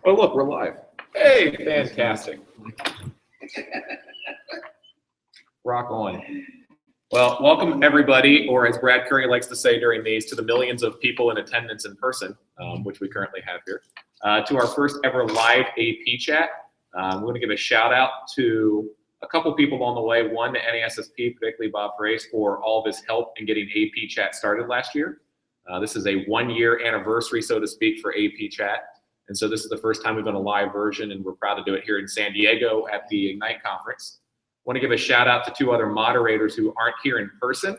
Oh, look, we're live. Hey, fantastic. Rock on. Well, welcome everybody, or as Brad Curry likes to say during these, to the millions of people in attendance in person, which we currently have here, to our first ever live AP chat. We're going to give a shout out to a couple people along the way. One, to NASSP, particularly Bob Frace, for all of his help in getting AP chat started last year. This is a 1-year anniversary, so to speak, for AP chat. And so this is the first time we've done a live version, and we're proud to do it here in San Diego at the Ignite conference. I want to give a shout out to 2 other moderators who aren't here in person,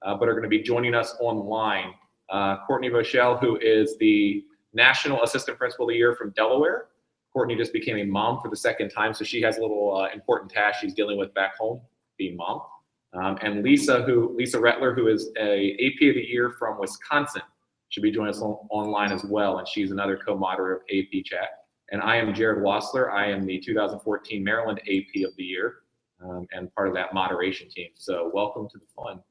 but are going to be joining us online. Courtney Voshell, who is the National Assistant Principal of the Year from Delaware. Courtney just became a mom for the 2nd time, so she has a little important task she's dealing with back home, being mom. And Lisa Rettler, who is a AP of the Year from Wisconsin, should be joining us online as well, and she's another co-moderator of AP Chat. And I am Jared Wastler. I am the 2014 Maryland AP of the Year, and part of that moderation team. So welcome to the fun.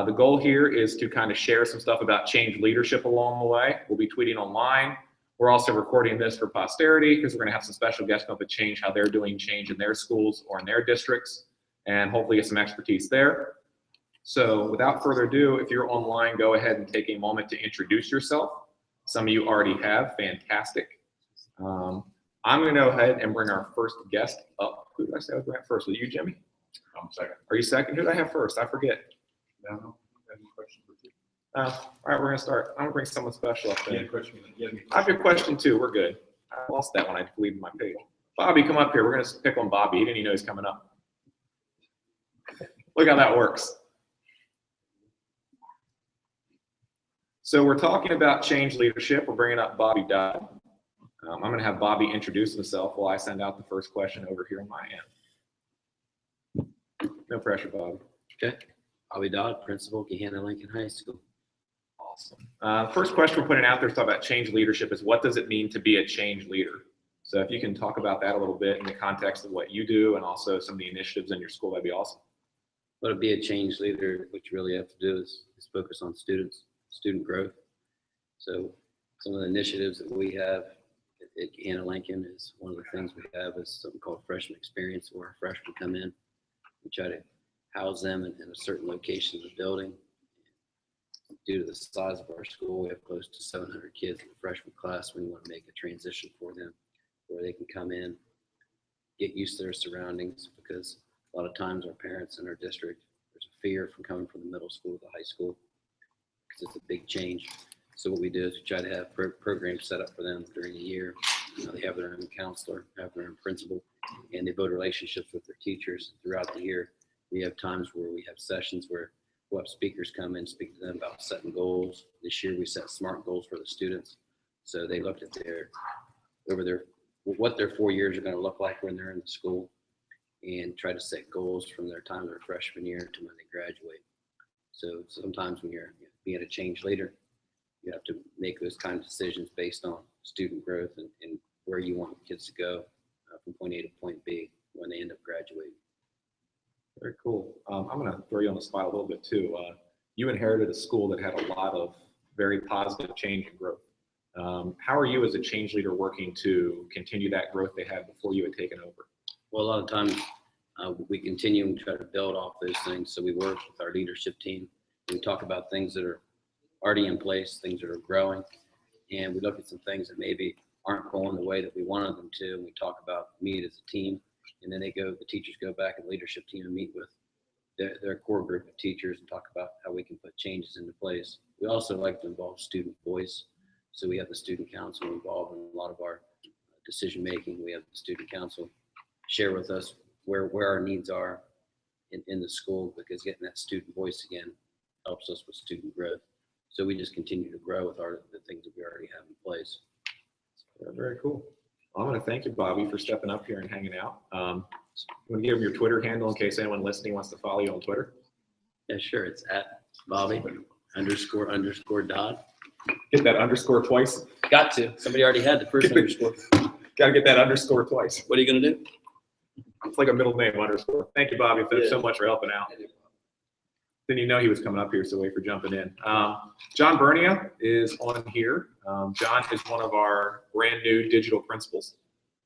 The goal here is to kind of share some stuff about change leadership along the way. We'll be tweeting online. We're also recording this for posterity because we're going to have some special guests come up and change how they're doing change in their schools or in their districts, and hopefully get some expertise there. So without further ado, if you're online, go ahead and take a moment to introduce yourself. Some of you already have, fantastic. I'm going to go ahead and bring our first guest up. Who did I say I was going first? Was it you, Jimmy? I'm second. Are you second? Who did I have first? I forget. No, I have a question for you. All right, we're going to start. I'm going to bring someone special up there. Yeah, question. I have your question too. We're good. I lost that when I deleted my page. Bobby, come up here. We're going to pick on Bobby. He didn't even know he's coming up. Look how that works. So we're talking about change leadership. We're bringing up Bobby Dodd. I'm going to have Bobby introduce himself while I send out the first question over here on my end. No pressure, Bobby. Okay. Bobby Dodd, Principal, Gahanna Lincoln High School. Awesome. First question we're putting out there to talk about change leadership is, what does it mean to be a change leader? So if you can talk about that a little bit in the context of what you do and also some of the initiatives in your school, that'd be awesome. Well, to be a change leader, what you really have to do is focus on student growth. So some of the initiatives that we have at Gahanna Lincoln is, one of the things we have is something called freshman experience, where our freshmen come in. We try to house them in a certain location of the building. Due to the size of our school, we have close to 700 kids in the freshman class. We want to make a transition for them where they can come in, get used to their surroundings, because a lot of times our parents in our district, there's a fear from coming from the middle school to the high school because it's a big change. So what we do is we try to have programs set up for them during the year. They have their own counselor, have their own principal, and they build relationships with their teachers throughout the year. We have times where we have sessions where we'll have speakers come in, speak to them about setting goals. This year we set SMART goals for the students. So they looked at what their 4 years are going to look like when they're in the school, and try to set goals from their time their freshman year to when they graduate. So sometimes when you're being a change leader, you have to make those kind of decisions based on student growth and where you want kids to go from point A to point B when they end up graduating. Very cool. I'm going to throw you on the spot a little bit too. You inherited a school that had a lot of very positive change and growth. How are you as a change leader working to continue that growth they had before you had taken over? Well, a lot of times we continue and try to build off those things. So we work with our leadership team. We talk about things that are already in place, things that are growing, and we look at some things that maybe aren't going the way that we wanted them to, and we talk about meet as a team. And then the teachers go back and leadership team and meet with their core group of teachers and talk about how we can put changes into place. We also like to involve student voice. So we have the student council involved in a lot of our decision making. We have the student council share with us where our needs are in the school, because getting that student voice again helps us with student growth. So we just continue to grow with the things that we already have in place. Very cool. Well, I'm going to thank you, Bobby, for stepping up here and hanging out. You want to give them your Twitter handle in case anyone listening wants to follow you on Twitter? Yeah, sure. It's at Bobby _ Dodd. Get that underscore twice. Got to. Somebody already had the first underscore. Got to get that underscore twice. What are you going to do? It's like a middle name underscore. Thank you, Bobby, so much for helping out. Didn't you know he was coming up here, so wait for jumping in. John Bernia is on here. John is one of our brand new digital principals,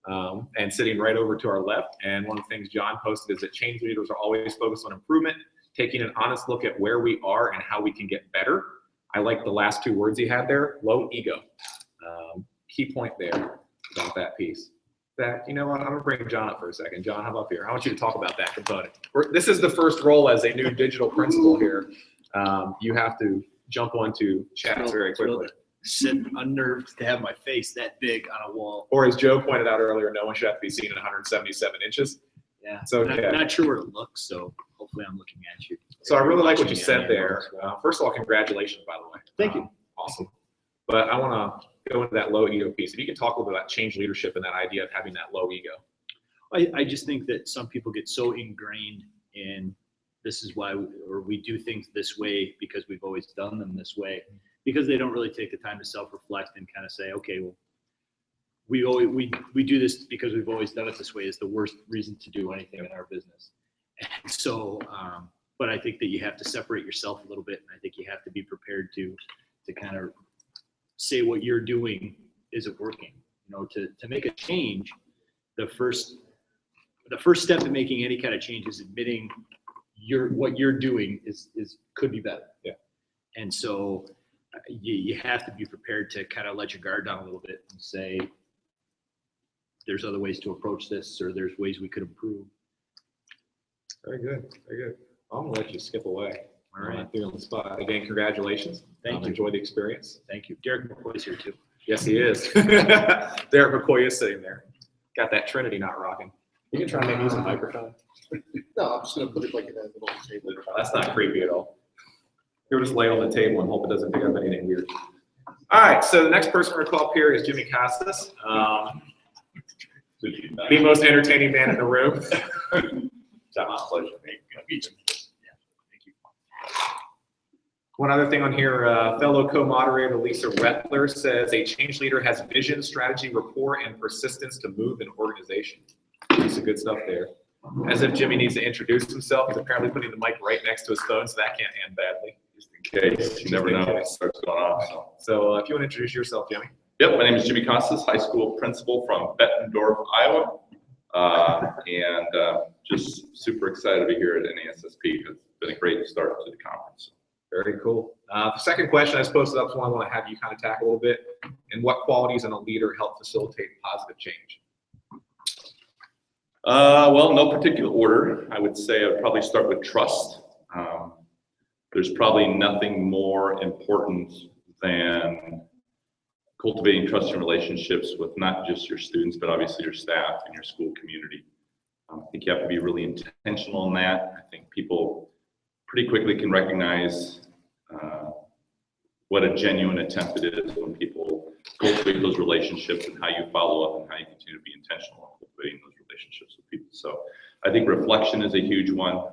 and sitting right over to our left. And one of the things John posted is that change leaders are always focused on improvement, taking an honest look at where we are and how we can get better. I like the last two words he had there, low ego. Key point there about that piece. That, you know what, I'm gonna bring John up for a second. John, how about here? I want you to talk about that component. This is the first role as a new digital principal here. You have to jump onto chats very quickly. Sitting unnerved to have my face that big on a wall. Or as Joe pointed out earlier, no one should have to be seen at 177 inches. Yeah, So okay. Not sure where to look, so hopefully I'm looking at you. So I really like what you said there. First of all, congratulations, by the way. Thank you. Awesome. But I want to go into that low ego piece. If you can talk a little bit about change leadership and that idea of having that low ego. I just think that some people get so ingrained in this is why we do things this way because we've always done them this way, because they don't really take the time to self-reflect and kind of say, okay, well, we do this because we've always done it this way is the worst reason to do anything in our business. And so, but I think that you have to separate yourself a little bit, and I think you have to be prepared to kind of say what you're doing isn't working. You know, to make a change, the first step in making any kind of change is admitting what you're doing is could be better. Yeah. And so you have to be prepared to kind of let your guard down a little bit and say, there's other ways to approach this, or there's ways we could improve. Very good. Very good. I'm going to let you skip away. All right. You're on the spot. Again, congratulations. Thank you. Enjoy the experience. Thank you. Derek McCoy is here too. Yes, he is. Derek McCoy is sitting there. Got that Trinity knot rocking. You can try and make use of a microphone. No, I'm just gonna put it like in a little table. That's not creepy at all. You'll just lay it on the table and hope it doesn't pick up anything weird. All right, so the next person we're going to call up here is Jimmy Costas. The most entertaining man in the room. It's my pleasure. Thank you. One other thing on here, fellow co-moderator Lisa Rettler says a change leader has vision, strategy, rapport, and persistence to move an organization. Some good stuff there. As if Jimmy needs to introduce himself. He's apparently putting the mic right next to his phone, so that can't end badly. Just in case, you never know when it starts going off. So if you want to introduce yourself, Jimmy. Yep, my name is Jimmy Costas, high school principal from Bettendorf, Iowa. And just super excited to be here at NASSP. It's been a great start to the conference. Very cool. The second question I suppose that's one I want to have you kind of tackle a little bit. And what qualities in a leader help facilitate positive change? Well, no particular order. I would say I'd probably start with trust. There's probably nothing more important than cultivating trusting relationships with not just your students, but obviously your staff and your school community. I think you have to be really intentional in that. I think people pretty quickly can recognize what a genuine attempt it is when people cultivate those relationships and how you follow up and how you continue to be intentional in cultivating those relationships with people. So I think reflection is a huge one.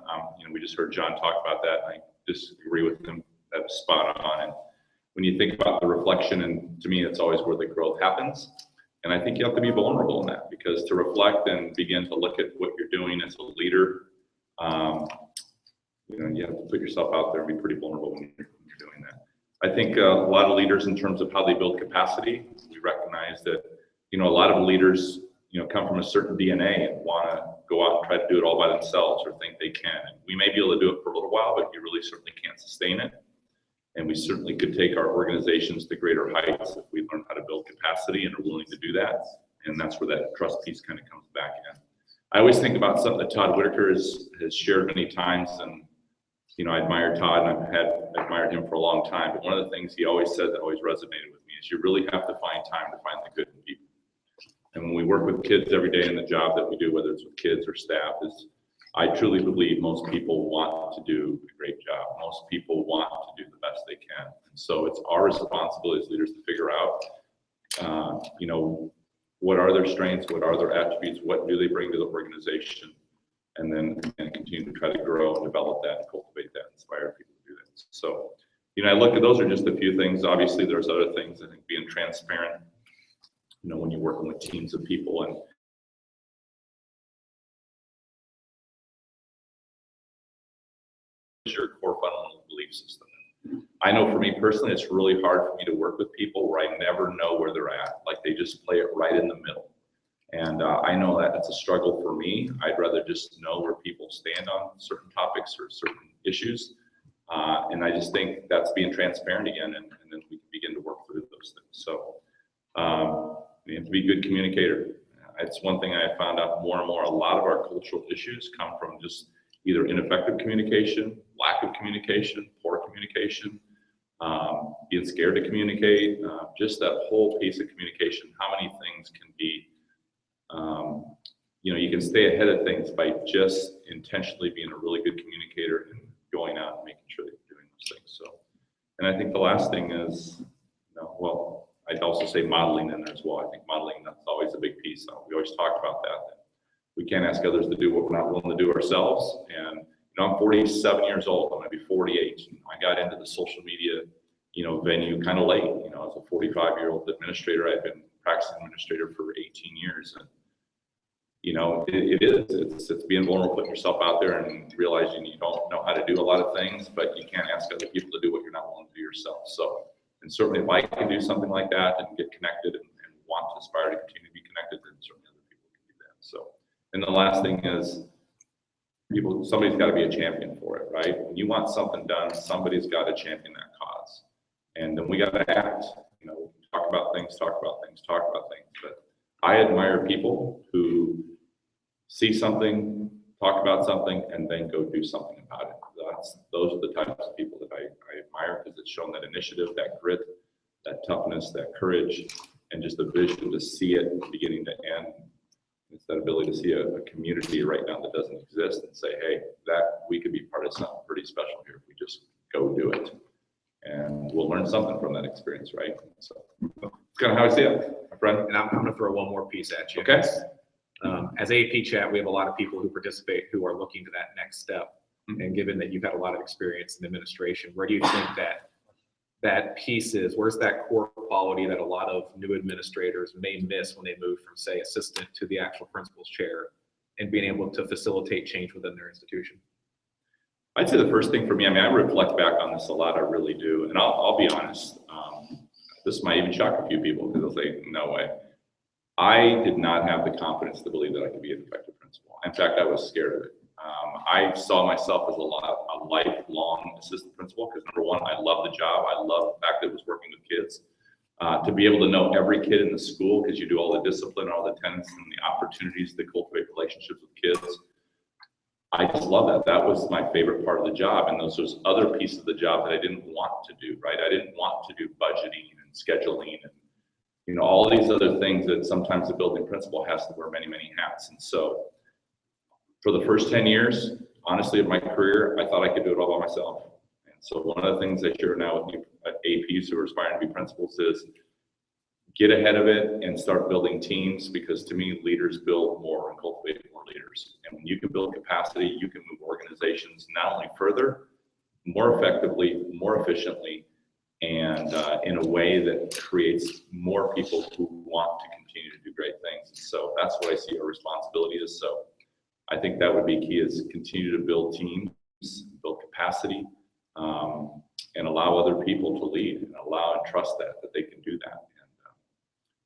We just heard John talk about that, and I just agree with him. That's spot on. And when you think about the reflection, and to me, it's always where the growth happens. And I think you have to be vulnerable in that, because to reflect and begin to look at what you're doing as a leader, you have to put yourself out there and be pretty vulnerable when you're doing that. I think a lot of leaders, in terms of how they build capacity, we recognize that, a lot of leaders, come from a certain DNA and want to go out and try to do it all by themselves or think they can. And we may be able to do it for a little while, but you really certainly can't sustain it. And we certainly could take our organizations to greater heights if we learn how to build capacity and are willing to do that. And that's where that trust piece kind of comes back in. I always think about something that Todd Whitaker has shared many times, and I admire Todd, and I've admired him for a long time. But one of the things he always said that always resonated with me is you really have to find time to find the good in people. And when we work with kids every day in the job that we do, whether it's with kids or staff, I truly believe most people want to do a great job. Most people want to do the best they can. And so it's our responsibility as leaders to figure out, what are their strengths, what are their attributes, what do they bring to the organization, and then continue to try to grow and develop that and cultivate that, inspire people to do that. So, I look at those are just a few things. Obviously, there's other things. I think being transparent, when you're working with teams of people, and your core fundamental belief system. I know for me personally, it's really hard for me to work with people where I never know where they're at. Like they just play it right in the middle. And I know that it's a struggle for me. I'd rather just know where people stand on certain topics or certain issues. And I just think that's being transparent again, and then we can begin to work through those things. So you have to be a good communicator. It's one thing I found out more and more. A lot of our cultural issues come from just either ineffective communication, lack of communication, poor communication, being scared to communicate, just that whole piece of communication. How many things can be, you can stay ahead of things by just intentionally being a really good communicator and going out and making sure that you're doing those things. So, and I think the last thing is, well, I'd also say modeling in there as well. I think modeling, that's always a big piece. We always talk about that. We can't ask others to do what we're not willing to do ourselves. And I'm 47 years old. I'm going to be 48. I got into the social media, venue kind of late. As a 45-year-old administrator, I've been practicing administrator for 18 years. And it's being vulnerable, putting yourself out there and realizing you don't know how to do a lot of things, but you can't ask other people to do what you're not willing to do yourself. So, and certainly if I can do something like that and get connected and want to aspire to continue to be connected, then certainly other people can do that. So, and the last thing is somebody's got to be a champion for it, right? When you want something done, somebody's got to champion that cause. And then we got to act, we can talk about things, but I admire people who see something, talk about something, and then go do something about it. Those are the types of people that I admire, because it's shown that initiative, that grit, that toughness, that courage, and just the vision to see it beginning to end. It's that ability to see a community right now that doesn't exist and say, hey, that we could be part of something pretty special here if we just go do it. And we'll learn something from that experience, right? So it's kind of how I see it, my friend. And I'm going to throw one more piece at you. Okay. As AP Chat, we have a lot of people who participate who are looking to that next step. Mm-hmm. And given that you've had a lot of experience in administration, where do you think that piece is? Where's that core quality that a lot of new administrators may miss when they move from, say, assistant to the actual principal's chair and being able to facilitate change within their institution? I'd say the first thing for me, I reflect back on this a lot, I really do. And I'll be honest, this might even shock a few people because they'll say, no way. I did not have the confidence to believe that I could be an effective principal. In fact, I was scared of it. I saw myself as a lifelong assistant principal because, number one, I love the job. I love the fact that it was working with kids. To be able to know every kid in the school, because you do all the discipline, all the tenets, and the opportunities to cultivate relationships with kids. I just love that. That was my favorite part of the job. And those other pieces of the job that I didn't want to do, right? I didn't want to do budgeting and scheduling and, all these other things that sometimes the building principal has to wear many, many hats. And so for the first 10 years, honestly, of my career, I thought I could do it all by myself. And so one of the things I share now with APs who are aspiring to be principals is get ahead of it and start building teams, because to me, leaders build more and cultivate more leaders. And when you can build capacity, you can move organizations not only further, more effectively, more efficiently, and in a way that creates more people who want to continue to do great things. So that's what I see our responsibility is. So I think that would be key, is continue to build teams, build capacity, and allow other people to lead, and allow and trust that they can do that.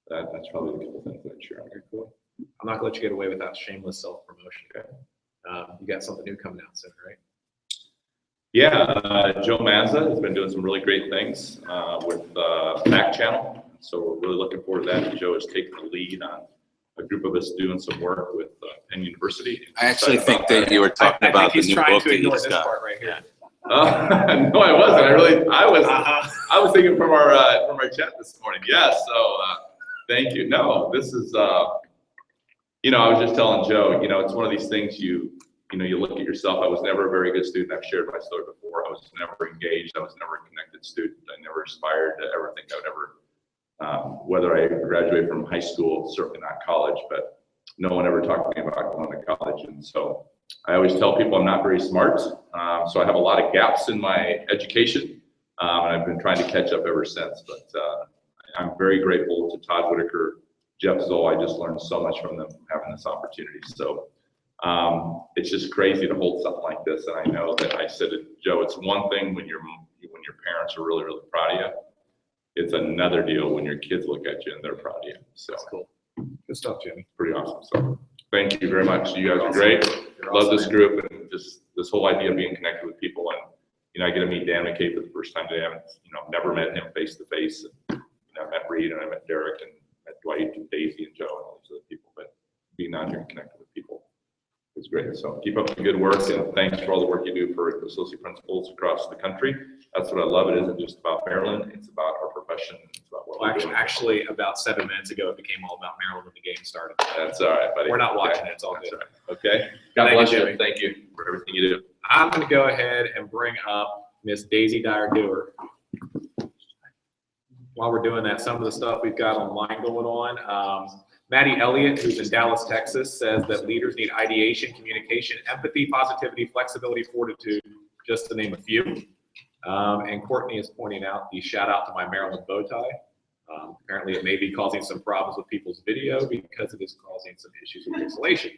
And that's probably the couple things that I'd share. Okay, cool. I'm not going to let you get away without shameless self-promotion. Okay. You got something new coming out soon, right? Yeah, Joe Mazza has been doing some really great things with Back Channel. So we're really looking forward to that. Joe has taken the lead on a group of us doing some work with Penn University. I actually think that you were talking about the new book that you just got. Right here. No, I wasn't. I was thinking from our chat this morning. Yes. So thank you. No, this is I was just telling Joe. It's one of these things you look at yourself. I was never a very good student. I've shared my story before. I was never engaged. I was never a connected student. I never aspired to ever think I would ever. Whether I graduated from high school, certainly not college, but no one ever talked to me about going to college. And so I always tell people I'm not very smart. So I have a lot of gaps in my education, and I've been trying to catch up ever since. But I'm very grateful to Todd Whitaker, Jeff Zoll. I just learned so much from them having this opportunity. So it's just crazy to hold something like this. And I know that I said to Joe, it's one thing when you're when your parents are really, really proud of you. It's another deal when your kids look at you and they're proud of you. So That's cool. Good stuff, Jimmy. pretty awesome. So thank you very much. You guys You're are awesome. great. You're Love awesome, this man. group and just this whole idea of being connected with people. And, you know, I get to meet Dan McKay for the first time today. I haven't, you know, never met him face to face. You know, I met Reed and I met Derek and met Dwight and Daisy and Joe and all these other people, but being out here and connected with people is great. So keep up the good work and thanks for all the work you do for associate principals across the country. That's what I love. It isn't just about Maryland. It's about our profession. It's about what Well, we're doing. actually, about 7 minutes ago, it became all about Maryland when the game started. That's all right, buddy. We're not watching Okay. it. It's all That's good. all right. Okay. God Thank bless you, you. Jimmy. Thank you for everything you do. I'm going to go ahead and bring up Miss Daisy Dyer-Dewar. While we're doing that, some of the stuff we've got online going on. Maddie Elliott, who's in Dallas, Texas, says that leaders need ideation, communication, empathy, positivity, flexibility, fortitude, just to name a few. And Courtney is pointing out the shout out to my Maryland bow tie. Apparently it may be causing some problems with people's video because it is causing some issues with pixelation.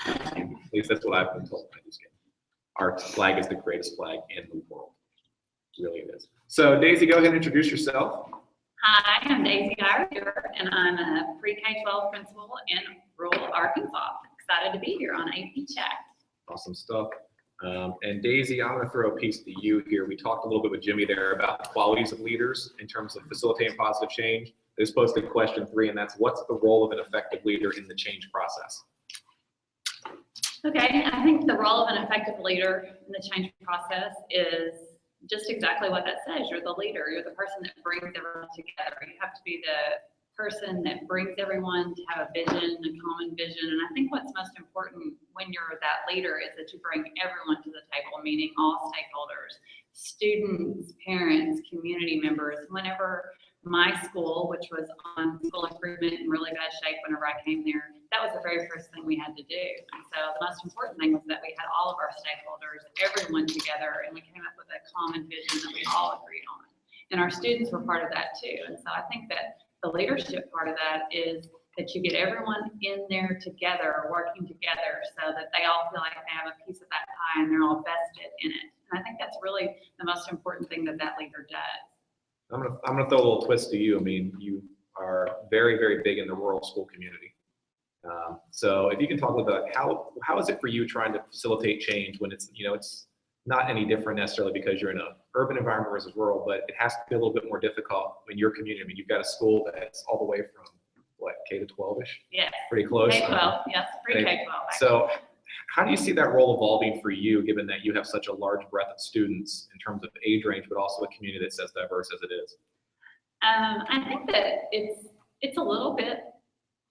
At least that's what I've been told. I just kidding. Our flag is the greatest flag in the world. Really it is. So Daisy, go ahead and introduce yourself. Hi, I'm Daisy Dyer, and I'm a pre-K-12 principal in rural Arkansas. Excited to be here on AP Chat. Awesome stuff. And Daisy, I'm going to throw a piece to you here. We talked a little bit with Jimmy there about the qualities of leaders in terms of facilitating positive change. This posted question 3, and that's what's the role of an effective leader in the change process? Okay, I think the role of an effective leader in the change process is just exactly what that says. You're the leader. You're the person that brings everyone together. You have to be the person that brings everyone to have a vision, a common vision. And I think what's most important when you're that leader is that you bring everyone to the table, meaning all stakeholders, students, parents, community members. Whenever my school, which was on school improvement in really bad shape whenever I came there, that was the very first thing we had to do. And so the most important thing was that we had all of our stakeholders, everyone together, and we came up with a common vision that we all agreed on. And our students were part of that too. And so I think that the leadership part of that is that you get everyone in there together, working together, so that they all feel like they have a piece of that pie and they're all vested in it. And I think that's really the most important thing that that leader does. I'm gonna throw a little twist to you. I mean, you are very, very big in the rural school community. So if you can talk about how is it for you trying to facilitate change when it's, you know, it's not any different necessarily because you're in an urban environment versus rural, but it has to be a little bit more difficult in your community. I mean, you've got a school that's all the way from what, K to 12-ish? Yes. Pretty close. K-12, yes, pre-K-12. So how do you see that role evolving for you, given that you have such a large breadth of students in terms of age range, but also a community that's as diverse as it is? I think that it's a little bit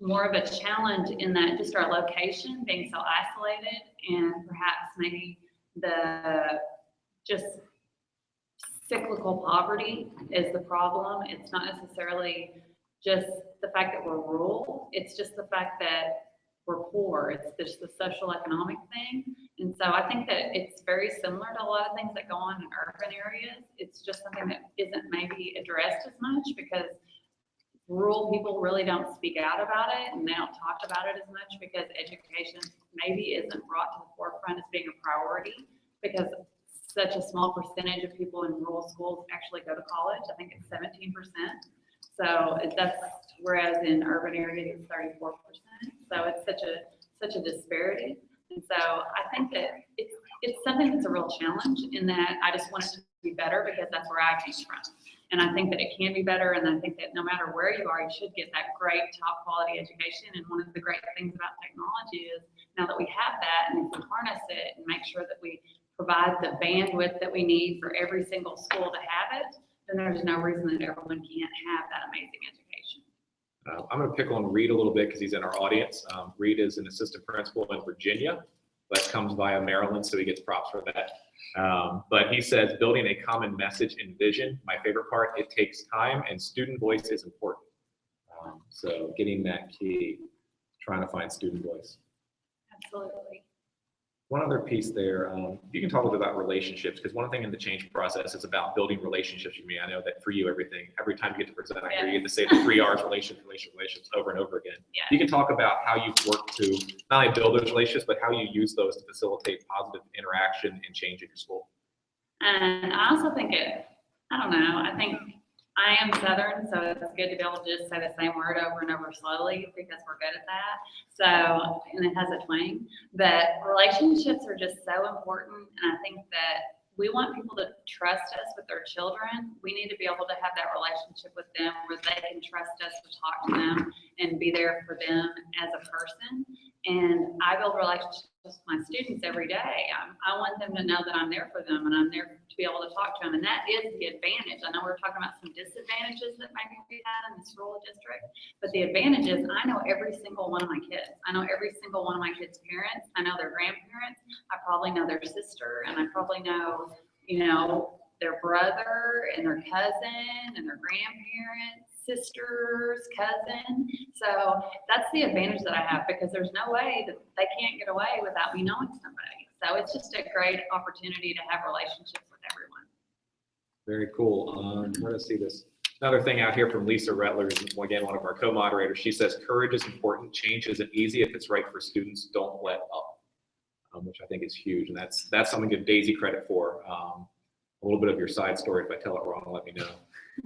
more of a challenge in that just our location being so isolated, and perhaps maybe the just cyclical poverty is the problem. It's not necessarily just the fact that we're rural. It's just the fact that we're poor. It's just the social economic thing. And so I think that it's very similar to a lot of things that go on in urban areas. It's just something that isn't maybe addressed as much because rural people really don't speak out about it and they don't talk about it as much because education maybe isn't brought to the forefront as being a priority because such a small percentage of people in rural schools actually go to college. I think it's 17%. So that's, whereas in urban areas it's 34%. So it's such a disparity. And so I think that it's something that's a real challenge in that I just want it to be better because that's where I came from. And I think that it can be better. And I think that no matter where you are, you should get that great top quality education. And one of the great things about technology is now that we have that and if we harness it and make sure that we provide the bandwidth that we need for every single school to have it, then there's no reason that everyone can't have that amazing education. I'm going to pick on Reed a little bit because he's in our audience. Reed is an assistant principal in Virginia, but comes via Maryland, so he gets props for that. But he says, building a common message and vision, my favorite part, it takes time and student voice is important. So getting that key, trying to find student voice. Absolutely. One other piece there, you can talk a little bit about relationships, because one thing in the change process is about building relationships with me. I know that for you, every time you get to present, I hear you get to say the 3 R's, relationships over and over again. Yeah. You can talk about how you've worked to not only build those relationships, but how you use those to facilitate positive interaction and change in your school. And I also think I don't know. I think I am Southern, so it's good to be able to just say the same word over and over slowly because we're good at that. So, and it has a twang. But relationships are just so important, and I think that we want people to trust us with their children. We need to be able to have that relationship with them where they can trust us to talk to them and be there for them as a person. And I build relationships with my students every day. I want them to know that I'm there for them and I'm there to be able to talk to them. And that is the advantage. I know we're talking about some disadvantages that maybe we have in this rural district, but the advantage is I know every single one of my kids. I know every single one of my kids' parents. I know their grandparents. I probably know their sister, and I probably know, you know, their brother and their cousin and their grandparents, sisters, cousin. So that's the advantage that I have because there's no way that they can't get away without me knowing somebody. So it's just a great opportunity to have relationships with everyone. Very cool. We're gonna see this. Another thing out here from Lisa Rettler, is again one of our co-moderators. She says courage is important. Change isn't easy. If it's right for students, don't let up, which I think is huge. And that's something to give Daisy credit for. A little bit of your side story. If I tell it wrong, let me know.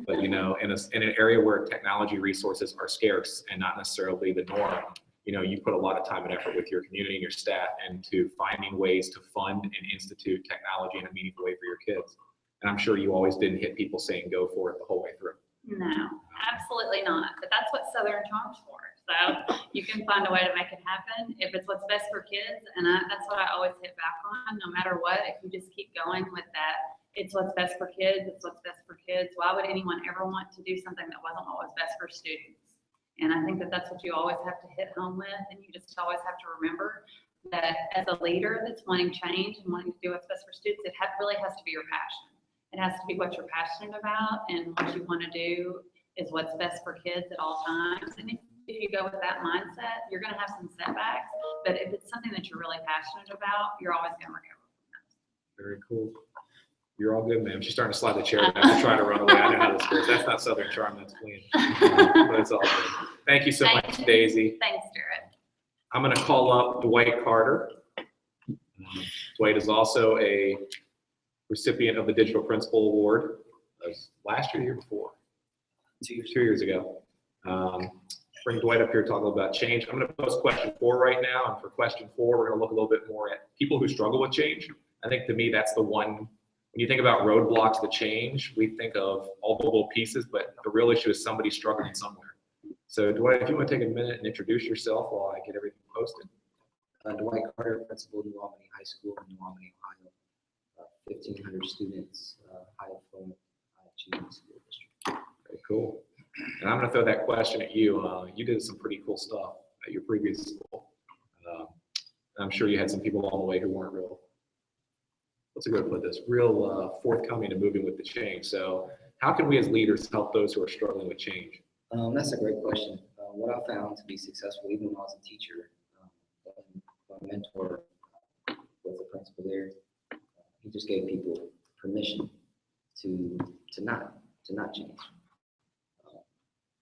But you know, in an area where technology resources are scarce and not necessarily the norm, you know, you put a lot of time and effort with your community and your staff into finding ways to fund and institute technology in a meaningful way for your kids. And I'm sure you always didn't hit people saying go for it the whole way through. No, absolutely not. But that's what Southern Charm's for. So you can find a way to make it happen if it's what's best for kids. And that's what I always hit back on, no matter what. If you just keep going with that, it's what's best for kids. It's what's best for kids. Why would anyone ever want to do something that wasn't what was best for students? And I think that that's what you always have to hit home with. And you just always have to remember that as a leader that's wanting change and wanting to do what's best for students, it really has to be your passion. It has to be what you're passionate about, and what you want to do is what's best for kids at all times. And if you go with that mindset, you're going to have some setbacks, but if it's something that you're really passionate about, you're always going to recover from those. Very cool. You're all good, ma'am. She's starting to slide the chair back and try to run away. I know how this goes. That's not Southern Charm, that's clean. But it's all good. Thank you so much, Daisy. Thanks, Jared. I'm going to call up Dwight Carter. Dwight is also a recipient of the Digital Principal Award last year, year before, 2 years ago. Bring Dwight up here to talk a little about change. I'm going to post question 4 right now, and for question 4, we're going to look a little bit more at people who struggle with change. I think to me that's the one. When you think about roadblocks to change, we think of all the little pieces, but the real issue is somebody struggling somewhere. So Dwight, if you want to take a minute and introduce yourself while I get everything posted. Dwight Carter, principal, New Albany High School in New Albany, Ohio. 1,500 students, high affluent, high achieving school district. Very cool. And I'm going to throw that question at you. You did some pretty cool stuff at your previous school. I'm sure you had some people along the way who weren't real, what's a good way to put this, real forthcoming and moving with the change. So how can we as leaders help those who are struggling with change? That's a great question. What I found to be successful, even when I was a teacher, my mentor was the principal there. He just gave people permission to not change.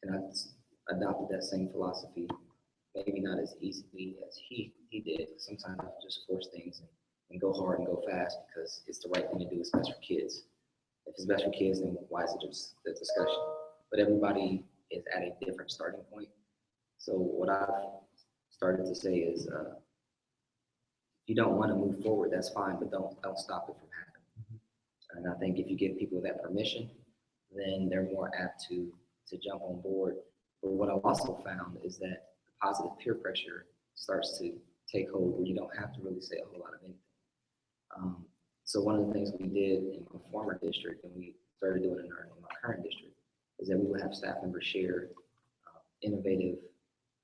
And I adopted that same philosophy, maybe not as easily as he did. Sometimes I just force things and go hard and go fast because it's the right thing to do. It's best for kids. If it's best for kids, then why is it just the discussion? But everybody is at a different starting point. So what I've started to say is, if you don't want to move forward, that's fine, but don't stop it from happening. And I think if you give people that permission, then they're more apt to jump on board. But what I've also found is that the positive peer pressure starts to take hold where you don't have to really say a whole lot of anything. So one of the things we did in my former district, and we started doing in my current district, is that we would have staff members share innovative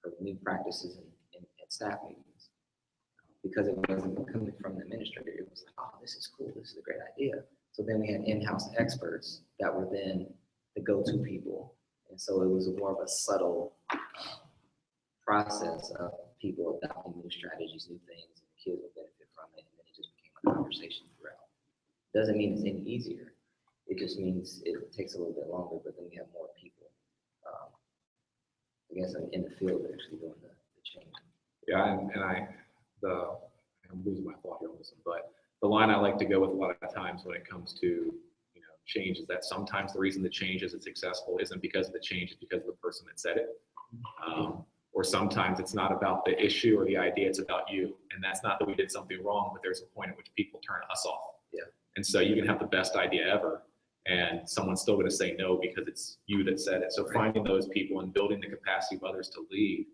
or new practices in staff meetings. Because it wasn't coming from the administrator, it was like, oh, this is cool, this is a great idea. So then we had in-house experts that were then the go-to people. And so it was more of a subtle process of people adopting new strategies, new things, and the kids would benefit from it. And then it just became a conversation throughout. Doesn't mean it's any easier. It just means it takes a little bit longer, but then we have more people, I guess, in the field actually doing the change. Yeah, I'm losing my thought here on this one, but the line I like to go with a lot of times when it comes to, you know, change is that sometimes the reason the change isn't successful isn't because of the change, it's because of the person that said it. Or sometimes it's not about the issue or the idea, it's about you. And that's not that we did something wrong, but there's a point at which people turn us off. Yeah. And so you can have the best idea ever, and someone's still going to say no because it's you that said it. So finding those people and building the capacity of others to lead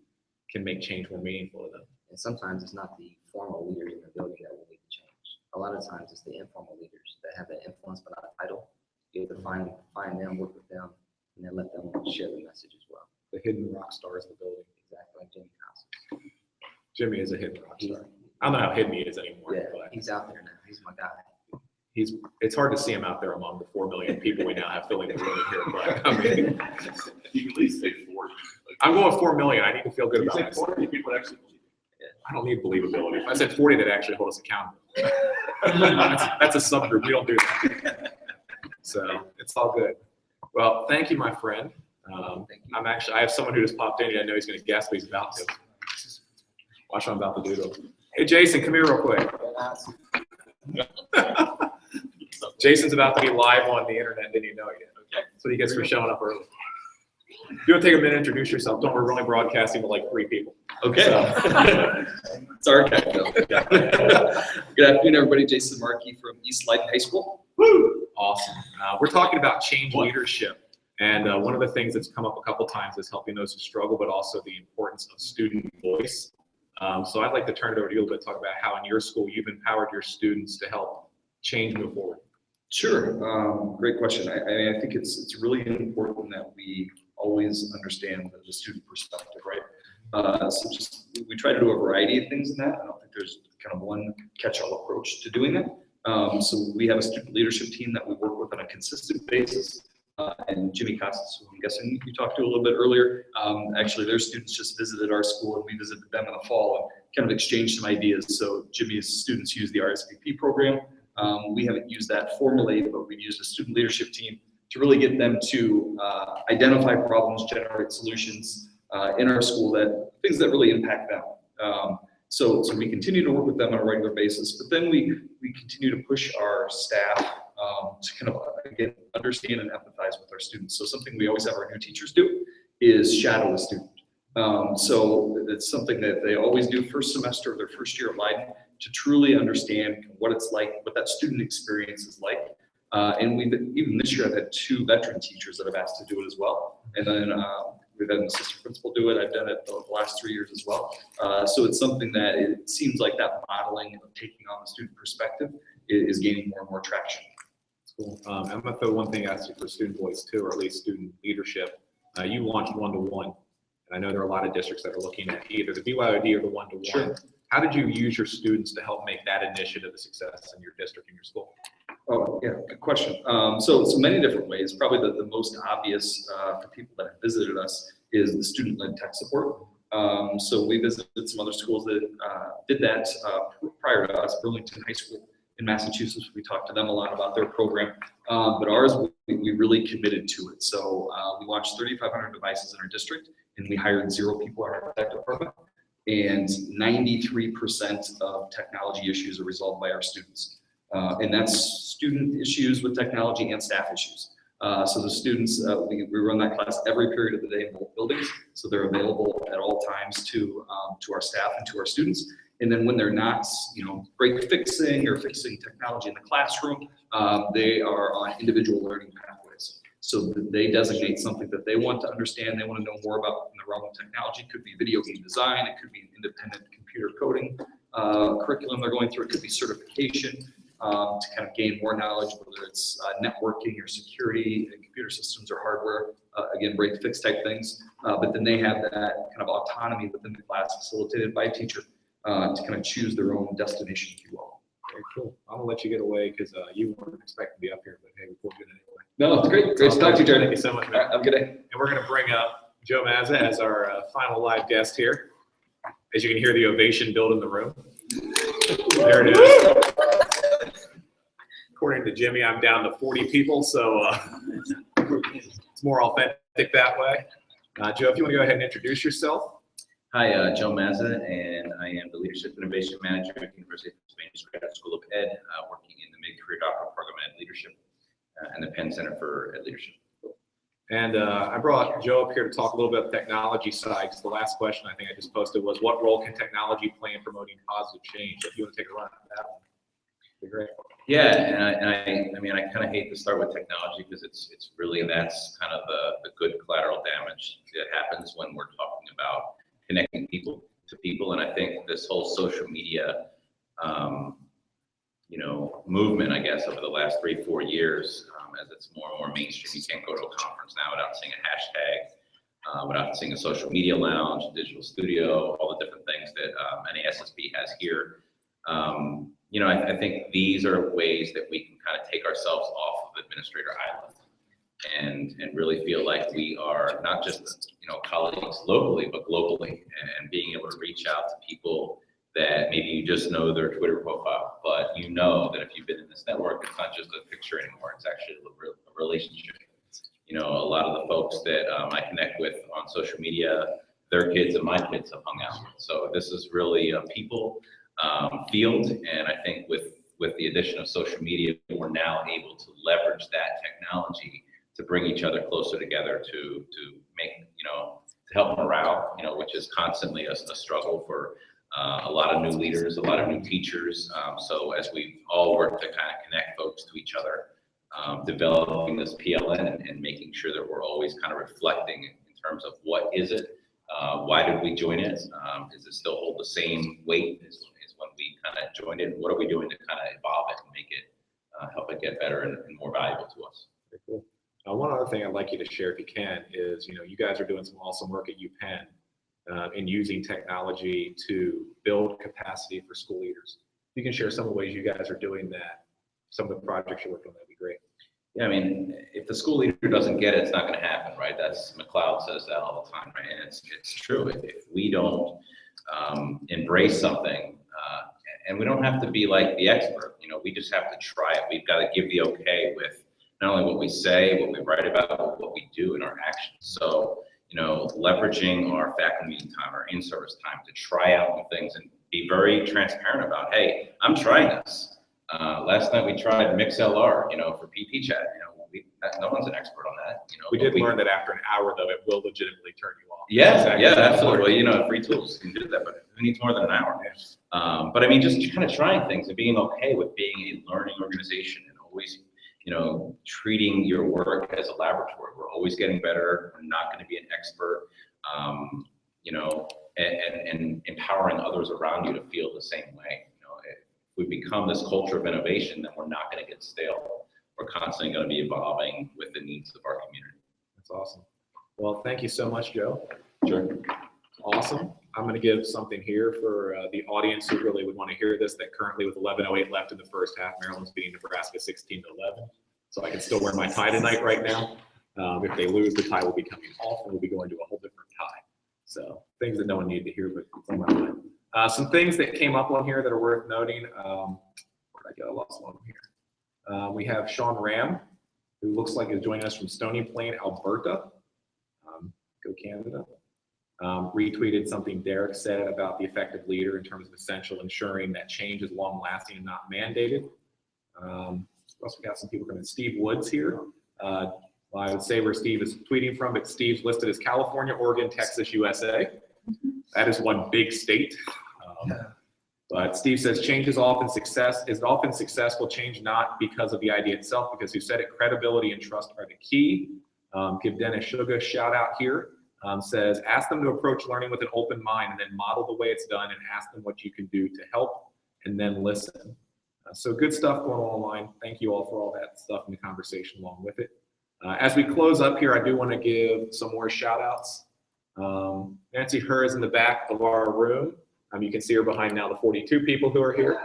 can make change more meaningful to them. And sometimes it's not the formal leaders in the building that will lead the change. A lot of times it's the informal leaders that have that influence but not a title. You have to find them, work with them, and then let them share the message as well. The hidden rock stars of the building. Exactly like Jimmy Costas. Jimmy is a hidden rock star. I don't know how hidden he is anymore. Yeah, But he's out there now. He's my guy. it's hard to see him out there among the 4 million people we now have filling the room here. But I mean, You can at least say 40. I'm going 4 million. I need to feel good You about say it. 40 people actually believe it. I don't need believability. If I said 40, that actually hold us accountable. that's a subgroup. We don't do that. So it's all good. Well, thank you, my friend. Thank you. I have someone who just popped in. I know he's going to guess, but he's about to. Watch what I'm about to do to him. Hey, Jason, come here real quick. Jason's about to be live on the internet. Didn't you know it yet? Okay. That's what he gets for showing up early. If you want to take a minute, introduce yourself. Don't worry, we're only broadcasting to like 3 people. Okay. It's our tech though. Good afternoon, everybody. Jason Marquis from East Lytton High School. Woo! Awesome. We're talking about change leadership. And one of the things that's come up a couple times is helping those who struggle, but also the importance of student voice. So I'd like to turn it over to you a little bit, talk about how in your school you've empowered your students to help change move forward. Sure. Great question. I think it's really important that we always understand the student perspective, right? So we try to do a variety of things in that. I don't think there's kind of one catch-all approach to doing that. So we have a student leadership team that we work with on a consistent basis. And Jimmy Costas, who I'm guessing you talked to a little bit earlier, actually their students just visited our school and we visited them in the fall and kind of exchanged some ideas. So Jimmy's students use the RSVP program. We haven't used that formally, but we've used a student leadership team to really get them to identify problems, generate solutions in our school, things that really impact them. So we continue to work with them on a regular basis, but then we continue to push our staff to kind of, again, understand and empathize with our students. So something we always have our new teachers do is shadow a student. So it's something that they always do first semester of their first year at Leiden to truly understand what it's like, what that student experience is like. And even this year I've had 2 veteran teachers that have asked to do it as well. And then we've had an assistant principal do it. I've done it the last 3 years as well. So it's something that it seems like that modeling of taking on the student perspective is gaining more and more traction. Cool. I'm going to throw one thing at you for student voice too, or at least student leadership. You launched one-to-one, and I know there are a lot of districts that are looking at either the BYOD or the one-to-one. Sure. How did you use your students to help make that initiative a success in your district and your school? Oh, yeah, good question. So many different ways. Probably the most obvious for people that have visited us is the student-led tech support. So we visited some other schools that did that prior to us, Burlington High School in Massachusetts. We talked to them a lot about their program, but ours, we really committed to it. So we launched 3,500 devices in our district, and we hired 0 people in our tech department. And 93% of technology issues are resolved by our students. And that's student issues with technology and staff issues. So the students, we run that class every period of the day in both buildings. So they're available at all times to our staff and to our students. And then when they're not, break fixing or fixing technology in the classroom, they are on individual learning pathways. So they designate something that they want to understand, they want to know more about in the realm of technology. It could be video game design, it could be an independent computer coding curriculum they're going through, it could be certification to kind of gain more knowledge, whether it's networking or security and computer systems or hardware, again, break fix type things. But then they have that kind of autonomy within the class facilitated by a teacher to kind of choose their own destination, if you will. Very cool. I'm gonna let you get away because you weren't expecting to be up here, but hey, we're good anyway. No, it's great. Great to talk to you, Jared. Thank you so much, man. Have a good day. And we're gonna bring up Joe Mazza as our final live guest here. As you can hear the ovation build in the room. There it is. According to Jimmy, I'm down to 40 people, so it's more authentic that way. Joe, if you want to go ahead and introduce yourself. Hi, Joe Mazza, and I am the Leadership Innovation Manager at the University of Pennsylvania's Graduate School of Ed, working in the mid-career doctoral program at Leadership. and the Penn Center for Leadership. And I brought Joe up here to talk a little bit about the technology side, because the last question I think I just posted was, what role can technology play in promoting positive change? If you want to take a run at that one, that'd be great. Yeah, and I mean, I kind of hate to start with technology because it's really, that's kind of the good collateral damage that happens when we're talking about connecting people to people. And I think this whole social media, movement, I guess, over the last 3-4 years, as it's more and more mainstream, you can't go to a conference now without seeing a hashtag, without seeing a social media lounge, a digital studio, all the different things that NASSP has here. I think these are ways that we can kind of take ourselves off of Administrator Island and really feel like we are not just, colleagues locally, but globally, and being able to reach out to people that maybe you just know their Twitter profile, but you know that if you've been in this network, it's not just a picture anymore, it's actually a relationship. A lot of the folks that I connect with on social media, their kids and my kids have hung out. So this is really a people field, and I think with the addition of social media, we're now able to leverage that technology to bring each other closer together to make, to help morale, which is constantly a struggle for a lot of new leaders, a lot of new teachers. So as we all work to kind of connect folks to each other, developing this PLN and making sure that we're always kind of reflecting in terms of what is it, why did we join it, does it still hold the same weight as when we kind of joined it, and what are we doing to kind of evolve it and make it, help it get better and more valuable to us. Very cool. One other thing I'd like you to share, if you can, is, you guys are doing some awesome work at UPenn. In using technology to build capacity for school leaders. If you can share some of the ways you guys are doing that, some of the projects you're working on, that'd be great. Yeah, I mean, if the school leader doesn't get it, it's not going to happen, right? That's McLeod says that all the time, right? And it's true. If we don't embrace something, and we don't have to be like the expert, we just have to try it. We've got to give the okay with not only what we say, what we write about, but what we do in our actions. So, leveraging our faculty meeting time, our in-service time to try out new things and be very transparent about, hey, I'm trying this. Last night we tried MixLR, for PP chat. No one's an expert on that. We did learn that after an hour, though, it will legitimately turn you off. Yeah, exactly. Yeah, absolutely. Well, free tools can do that, but who needs more than an hour? But I mean, just kind of trying things and being okay with being a learning organization and always, treating your work as a laboratory. We're always getting better. We're not going to be an expert, and empowering others around you to feel the same way. If we become this culture of innovation, then we're not going to get stale. We're constantly going to be evolving with the needs of our community. That's awesome. Well, thank you so much, Joe. Sure. Awesome. I'm going to give something here for the audience who really would want to hear this, that currently with 11:08 left in the first half, Maryland's beating Nebraska 16-11. So I can still wear my tie tonight right now. If they lose, the tie will be coming off and we'll be going to a whole different tie. So things that no one needed to hear, but it's on my mind. Some things that came up on here that are worth noting. Where'd I go? I lost one here. We have Sean Ram, who looks like is joining us from Stony Plain, Alberta. Go Canada. Retweeted something Derek said about the effective leader in terms of essential ensuring that change is long lasting and not mandated. Also got some people coming. Steve Woods here. Well, I would say where Steve is tweeting from, but Steve's listed as California, Oregon, Texas, USA. That is one big state. But Steve says change is often successful, change not because of the idea itself, because who said it, credibility and trust are the key. Give Dennis Sugar a shout out here. Says, ask them to approach learning with an open mind and then model the way it's done and ask them what you can do to help and then listen. So good stuff going on online. Thank you all for all that stuff in the conversation along with it. As we close up here, I do want to give some more shout outs. Nancy Herr is in the back of our room. You can see her behind now the 42 people who are here.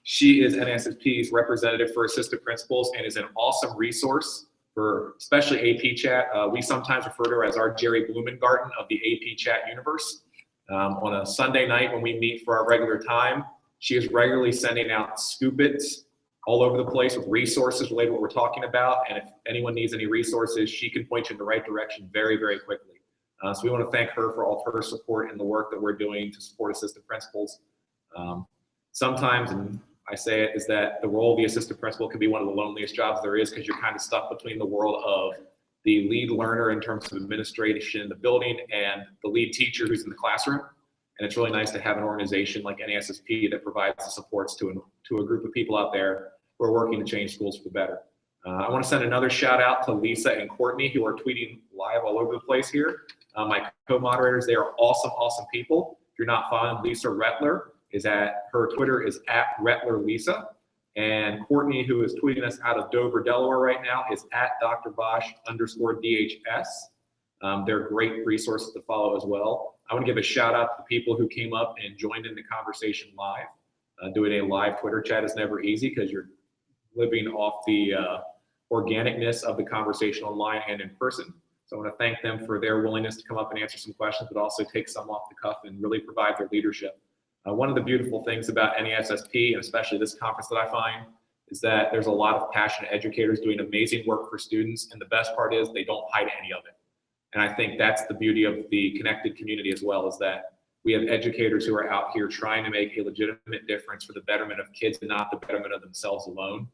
She is NASSP's representative for assistant principals and is an awesome resource for especially AP chat. We sometimes refer to her as our Jerry Blumengarten of the AP chat universe. On a Sunday night when we meet for our regular time, she is regularly sending out scoop-its all over the place with resources related to what we're talking about. And if anyone needs any resources, she can point you in the right direction very, very quickly. So we want to thank her for all of her support and the work that we're doing to support assistant principals. Sometimes, and I say it, is that the role of the assistant principal can be one of the loneliest jobs there is, because you're kind of stuck between the world of the lead learner in terms of administration in the building and the lead teacher who's in the classroom. And it's really nice to have an organization like NASSP that provides the supports to a group of people out there who are working to change schools for the better. I want to send another shout out to Lisa and Courtney, who are tweeting live all over the place here. My co-moderators, they are awesome, awesome people. If you're not following Lisa Rettler, her Twitter is @RettlerLisa. And Courtney, who is tweeting us out of Dover, Delaware right now, is @Dr.Vosh_DHS. They're great resources to follow as well. I want to give a shout out to the people who came up and joined in the conversation live. Doing a live Twitter chat is never easy because you're living off the organicness of the conversation online and in person. So I want to thank them for their willingness to come up and answer some questions, but also take some off the cuff and really provide their leadership. One of the beautiful things about NASSP, and especially this conference that I find, is that there's a lot of passionate educators doing amazing work for students, and the best part is they don't hide any of it. And I think that's the beauty of the connected community as well, is that we have educators who are out here trying to make a legitimate difference for the betterment of kids and not the betterment of themselves alone.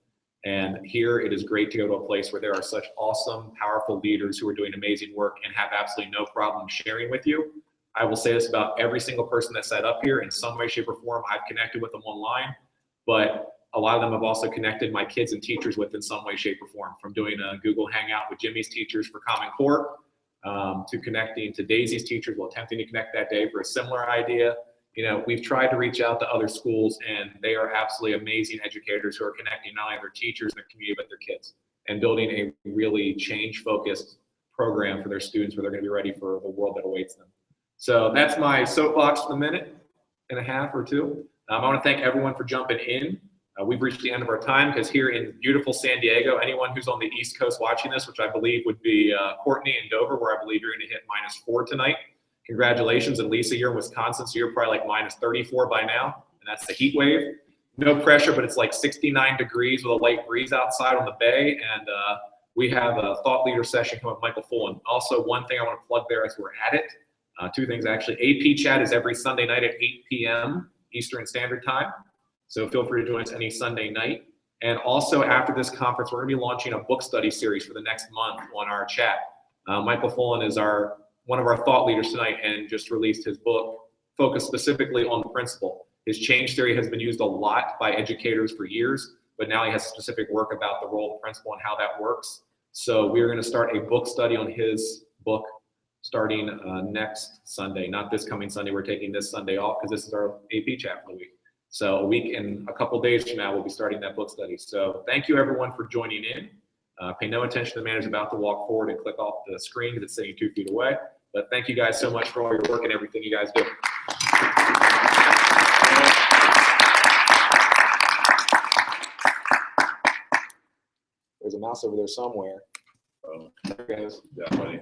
And here it is great to go to a place where there are such awesome, powerful leaders who are doing amazing work and have absolutely no problem sharing with you. I will say this about every single person that sat up here in some way, shape, or form. I've connected with them online, but a lot of them have also connected my kids and teachers with in some way, shape, or form, from doing a Google Hangout with Jimmy's teachers for Common Core, to connecting to Daisy's teachers, while attempting to connect that day for a similar idea. You know, we've tried to reach out to other schools, and they are absolutely amazing educators who are connecting not only their teachers and their community, but their kids, and building a really change-focused program for their students where they're going to be ready for the world that awaits them. So that's my soapbox for the minute and a half or two. I want to thank everyone for jumping in. We've reached the end of our time, because here in beautiful San Diego, anyone who's on the East Coast watching this, which I believe would be Courtney and Dover, where I believe you're going to hit -4 tonight. Congratulations. And Lisa, you're in Wisconsin, so you're probably like -34 by now, and that's the heat wave. No pressure, but it's like 69 degrees with a light breeze outside on the bay, and we have a thought leader session coming with Michael Fullen. Also, one thing I want to plug there as we're at it, two things actually. AP Chat is every Sunday night at 8 p.m. Eastern Standard Time, so feel free to join us any Sunday night. And also, after this conference, we're going to be launching a book study series for the next month on our chat. Michael Fullen is one of our thought leaders tonight, and just released his book focused specifically on the principal. His change theory has been used a lot by educators for years, but now he has specific work about the role of the principal and how that works. So we're going to start a book study on his book starting next Sunday, not this coming Sunday. We're taking this Sunday off because this is our AP chat for the week. So a week and a couple days from now, we'll be starting that book study. So thank you everyone for joining in. Pay no attention to the man who's about to walk forward and click off the screen because it's sitting 2 feet away. But thank you guys so much for all your work and everything you guys do. There's a mouse over there somewhere. Oh, there it goes. Yeah, buddy.